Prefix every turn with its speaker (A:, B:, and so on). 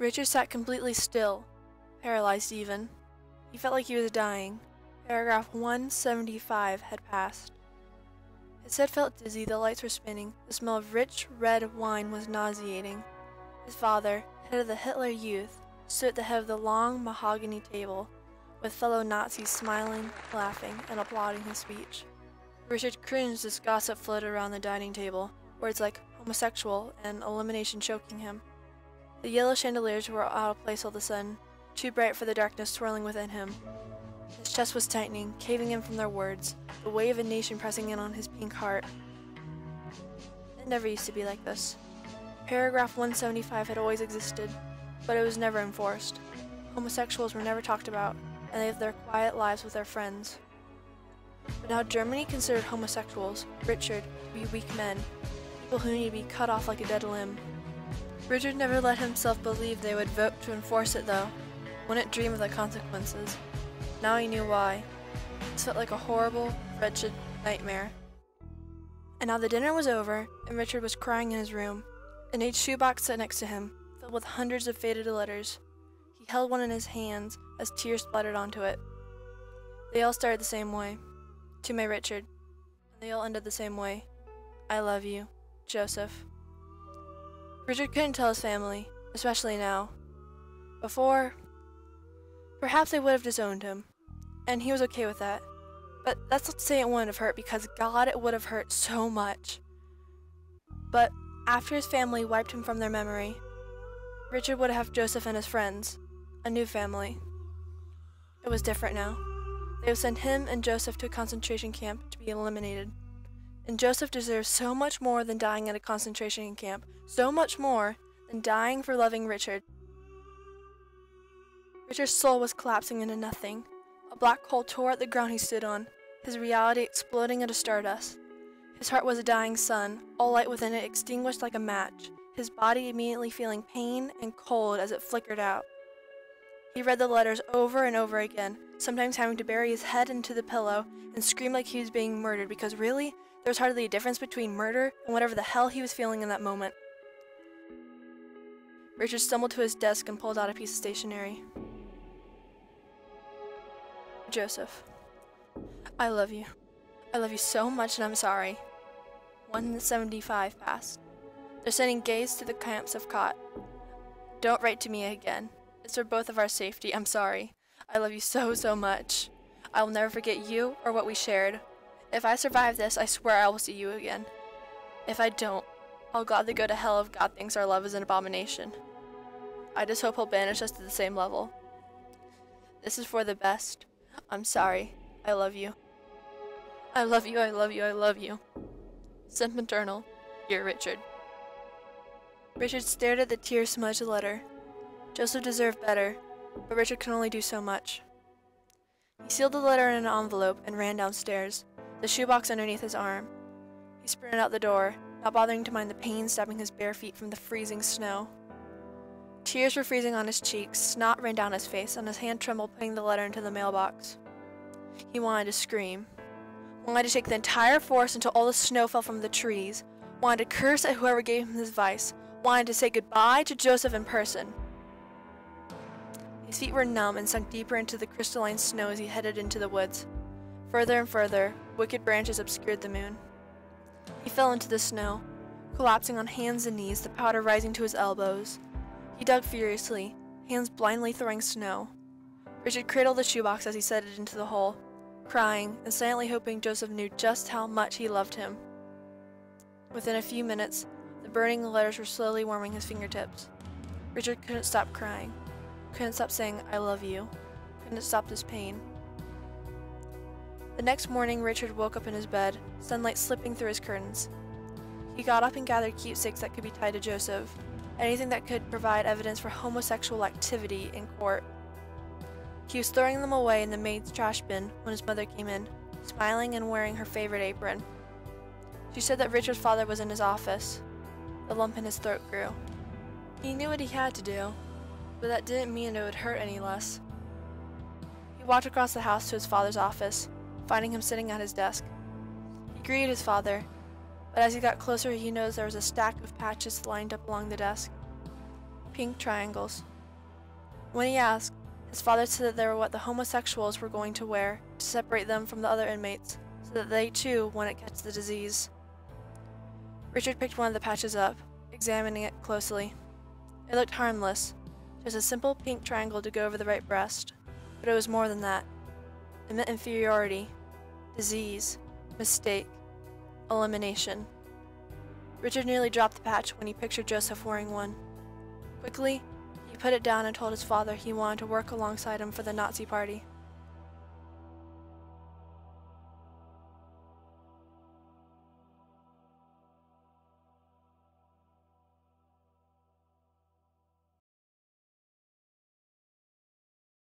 A: Richard sat completely still, paralyzed even. He felt like he was dying. Paragraph 175 had passed. His head felt dizzy, the lights were spinning, the smell of rich, red wine was nauseating. His father, head of the Hitler Youth, stood at the head of the long mahogany table, with fellow Nazis smiling, laughing, and applauding his speech. Richard cringed as gossip floated around the dining table, words like homosexual and elimination choking him. The yellow chandeliers were out of place all of a sudden, too bright for the darkness swirling within him. His chest was tightening, caving in from their words, the weight of a nation pressing in on his pink heart. It never used to be like this. Paragraph 175 had always existed, but it was never enforced. Homosexuals were never talked about, and they lived their quiet lives with their friends. But now Germany considered homosexuals, Richard, to be weak men, people who need to be cut off like a dead limb. Richard never let himself believe they would vote to enforce it though, wouldn't dream of the consequences. Now he knew why. It felt like a horrible, wretched nightmare. And now the dinner was over, and Richard was crying in his room. An aged shoebox sat next to him, filled with hundreds of faded letters. He held one in his hands as tears splattered onto it. They all started the same way. To my Richard. And they all ended the same way. I love you, Joseph. Richard couldn't tell his family, especially now. Before, perhaps they would have disowned him, and he was okay with that. But that's not to say it wouldn't have hurt, because God, it would have hurt so much. But after his family wiped him from their memory, Richard would have Joseph and his friends, a new family. It was different now. They would send him and Joseph to a concentration camp to be eliminated. And Joseph deserves so much more than dying at a concentration camp, so much more than dying for loving Richard. Richard's soul was collapsing into nothing. A black hole tore at the ground he stood on, his reality exploding into stardust. His heart was a dying sun, all light within it extinguished like a match, his body immediately feeling pain and cold as it flickered out. He read the letters over and over again, sometimes having to bury his head into the pillow and scream like he was being murdered, because really, there was hardly a difference between murder and whatever the hell he was feeling in that moment. Richard stumbled to his desk and pulled out a piece of stationery. Joseph, I love you. I love you so much, and I'm sorry. 175 passed. They're sending gays to the camps of Kott. Don't write to me again. It's for both of our safety. I'm sorry. I love you so, so much. I will never forget you or what we shared. If I survive this, I swear I will see you again. If I don't, I'll gladly go to hell if God thinks our love is an abomination. I just hope he'll banish us to the same level. This is for the best. I'm sorry. I love you. I love you, I love you, I love you. Sempiternal, dear Richard. Richard stared at the tear-smudged letter. Joseph deserved better, but Richard could only do so much. He sealed the letter in an envelope and ran downstairs, the shoebox underneath his arm. He sprinted out the door, not bothering to mind the pain stabbing his bare feet from the freezing snow. Tears were freezing on his cheeks, snot ran down his face, and his hand trembled putting the letter into the mailbox. He wanted to scream. Wanted to shake the entire forest until all the snow fell from the trees. Wanted to curse at whoever gave him this advice. Wanted to say goodbye to Joseph in person. His feet were numb and sunk deeper into the crystalline snow as he headed into the woods. Further and further, wicked branches obscured the moon. He fell into the snow, collapsing on hands and knees, the powder rising to his elbows. He dug furiously, hands blindly throwing snow. Richard cradled the shoebox as he set it into the hole, crying and silently hoping Joseph knew just how much he loved him. Within a few minutes, the burning letters were slowly warming his fingertips. Richard couldn't stop crying, couldn't stop saying, I love you, couldn't stop his pain. The next morning, Richard woke up in his bed, sunlight slipping through his curtains. He got up and gathered keepsakes that could be tied to Joseph, anything that could provide evidence for homosexual activity in court. He was throwing them away in the maid's trash bin when his mother came in, smiling and wearing her favorite apron. She said that Richard's father was in his office. The lump in his throat grew. He knew what he had to do, but that didn't mean it would hurt any less. He walked across the house to his father's office, finding him sitting at his desk. He greeted his father, but as he got closer he noticed there was a stack of patches lined up along the desk. Pink triangles, When he asked, his father said that they were what the homosexuals were going to wear to separate them from the other inmates, so that they too wouldn't catch the disease. Richard picked one of the patches up, examining it closely. It looked harmless, just a simple pink triangle to go over the right breast, but it was more than that. It meant inferiority, disease, mistake, elimination. Richard nearly dropped the patch when he pictured Joseph wearing one. Quickly, he put it down and told his father he wanted to work alongside him for the Nazi Party.